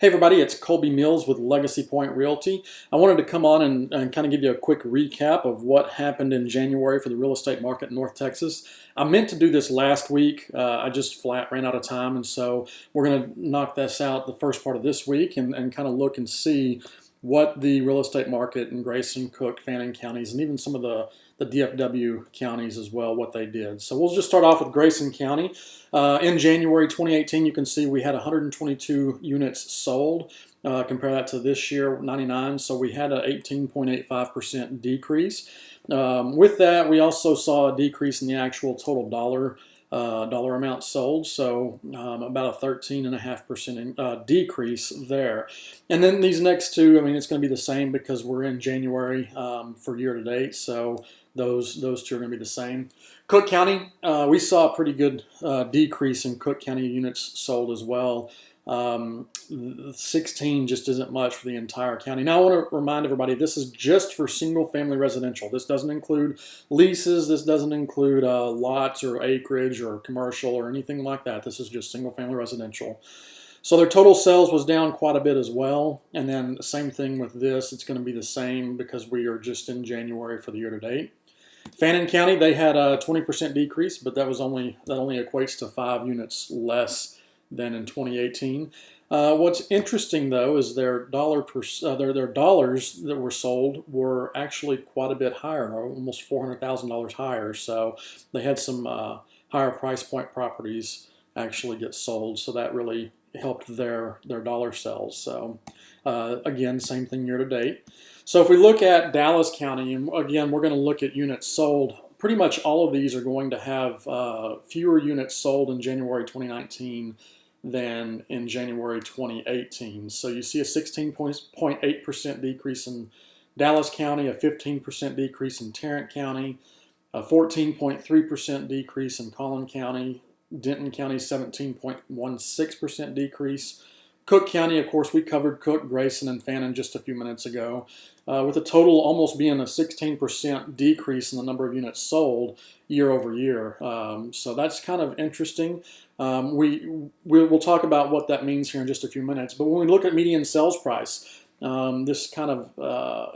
Hey everybody, it's Colby Mills with Legacy Point Realty. I wanted to come on and kind of give you a quick recap of what happened in January for the real estate market in North Texas. I meant to do this last week. I just flat ran out of time, and so we're going to knock this out the first part of this week and kind of look and see what the real estate market in Grayson, Cook, Fannin counties, and even some of the DFW counties as well, what they did. So we'll just start off with Grayson County. In January 2018, you can see we had 122 units sold. Compare that to this year, 99. So we had an 18.85% decrease. With that, we also saw a decrease in the actual total dollar amount sold, so about a 13.5% decrease there. And then these next two, I mean, it's going to be the same because we're in January for year to date, so those two are going to be the same. Cook County, we saw a pretty good decrease in Cook County units sold as well. 16 just isn't much for the entire county. Now I want to remind everybody this is just for single family residential. This doesn't include leases. This doesn't include lots or acreage or commercial or anything like that. This is just single family residential. So their total sales was down quite a bit as well. And then the same thing with this. It's going to be the same because we are just in January for the year to date. Fannin County, they had a 20% decrease, but that only equates to 5 units less than in 2018. What's interesting though is their their dollars that were sold were actually quite a bit higher, almost $400,000 higher. So they had some higher price point properties actually get sold, so that really helped their dollar sales. So again, same thing year to date. So if we look at Dallas County, and again, we're going to look at units sold. Pretty much all of these are going to have fewer units sold in January 2019 than in January 2018. So you see a 16.8% decrease in Dallas County, a 15% decrease in Tarrant County, a 14.3% decrease in Collin County, Denton County 17.16% decrease. Cook County, of course, we covered Cook, Grayson, and Fannin just a few minutes ago, with a total almost being a 16% decrease in the number of units sold year over year. So that's kind of interesting. We'll talk about what that means here in just a few minutes. But when we look at median sales price, this kind of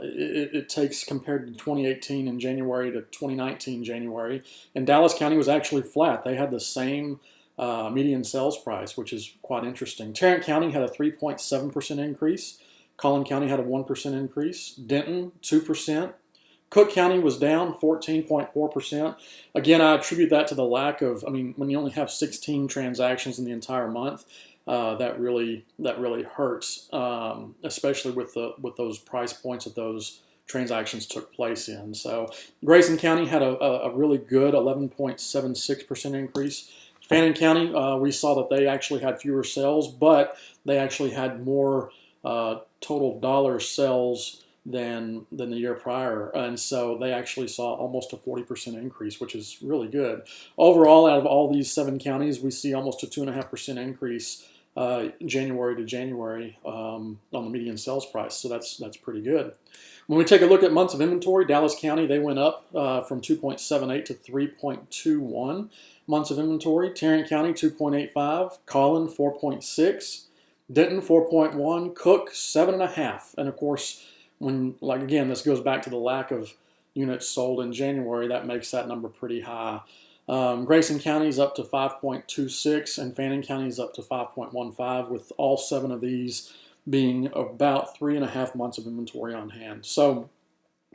it takes compared to 2018 in January to 2019 January, and Dallas County was actually flat. They had the same median sales price, which is quite interesting. Tarrant County had a 3.7% increase. Collin County had a 1% increase. Denton, 2%. Cook County was down 14.4%. Again, I attribute that to the lack of, I mean, when you only have 16 transactions in the entire month, that really hurts, especially with those price points that those transactions took place in. So Grayson County had a really good 11.76% increase. Fannin County, we saw that they actually had fewer sales, but they actually had more total dollar sales than the year prior, and so they actually saw almost a 40% increase, which is really good. Overall, out of all these 7 counties, we see almost a 2.5% increase January to January on the median sales price, so that's pretty good. When we take a look at months of inventory, Dallas County, they went up from 2.78 to 3.21 months of inventory. Tarrant County, 2.85. Collin, 4.6. Denton, 4.1. Cook, 7.5. And of course, again, this goes back to the lack of units sold in January. That makes that number pretty high. Grayson County is up to 5.26, and Fannin County is up to 5.15, with all 7 of these being about 3.5 months of inventory on hand. So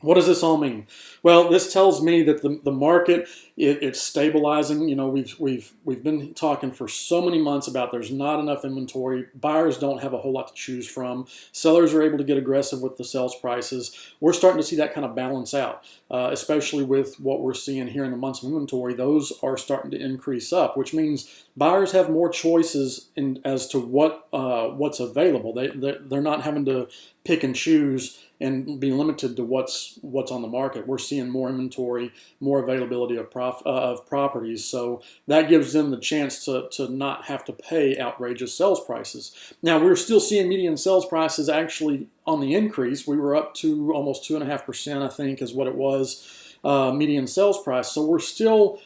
what does this all mean? Well, this tells me that the market it's stabilizing. You know, we've been talking for so many months about there's not enough inventory. Buyers don't have a whole lot to choose from. Sellers are able to get aggressive with the sales prices. We're starting to see that kind of balance out, especially with what we're seeing here in the months of inventory. Those are starting to increase up, which means buyers have more choices as to what's available. They're not having to pick and choose and be limited to what's on the market. We're seeing more inventory, more availability of properties, so that gives them the chance to not have to pay outrageous sales prices. Now, we're still seeing median sales prices actually on the increase. We were up to almost 2.5%, I think, is what it was, median sales price. So we're still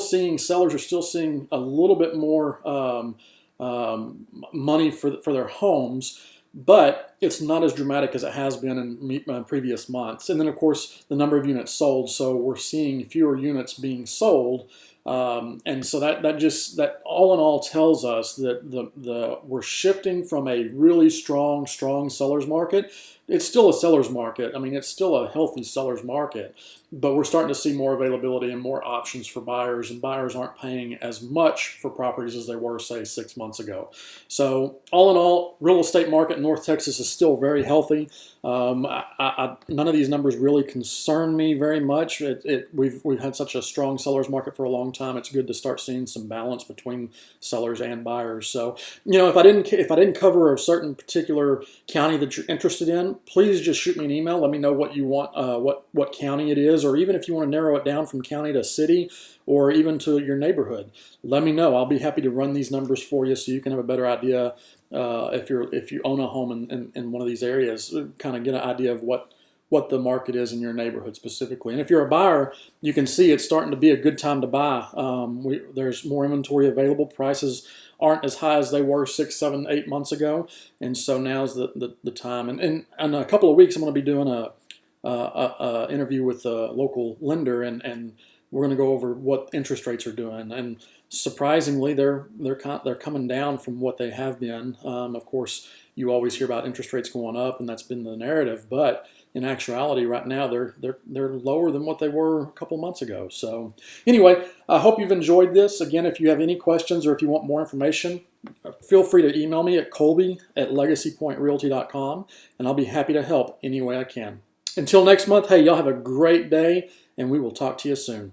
seeing sellers are still seeing a little bit more money for their homes, but it's not as dramatic as it has been in previous months. And then, of course, the number of units sold. So we're seeing fewer units being sold. And so that all in all tells us that we're shifting from a really strong seller's market. It's still a seller's market. I mean, it's still a healthy seller's market, but we're starting to see more availability and more options for buyers, and buyers aren't paying as much for properties as they were, say, 6 months ago. So all in all, real estate market in North Texas is still very healthy. None of these numbers really concern me very much. We've had such a strong seller's market for a long time. It's good to start seeing some balance between sellers and buyers. So, if I didn't cover a certain particular county that you're interested in, please just shoot me an email. Let me know what you want, what county it is, or even if you want to narrow it down from county to city, or even to your neighborhood. Let me know. I'll be happy to run these numbers for you so you can have a better idea. If you own a home in one of these areas, kind of get an idea of what the market is in your neighborhood specifically. And if you're a buyer, you can see it's starting to be a good time to buy. There's more inventory available. Prices aren't as high as they were 6, 7, 8 months ago, and so now's the time. And in a couple of weeks, I'm going to be doing a interview with a local lender, and we're going to go over what interest rates are doing. And surprisingly, they're coming down from what they have been. Of course, you always hear about interest rates going up, and that's been the narrative. But in actuality, right now they're lower than what they were a couple months ago. So anyway, I hope you've enjoyed this. Again, if you have any questions or if you want more information, feel free to email me at colby@legacypointrealty.com, and I'll be happy to help any way I can. Until next month, hey, y'all have a great day, and we will talk to you soon.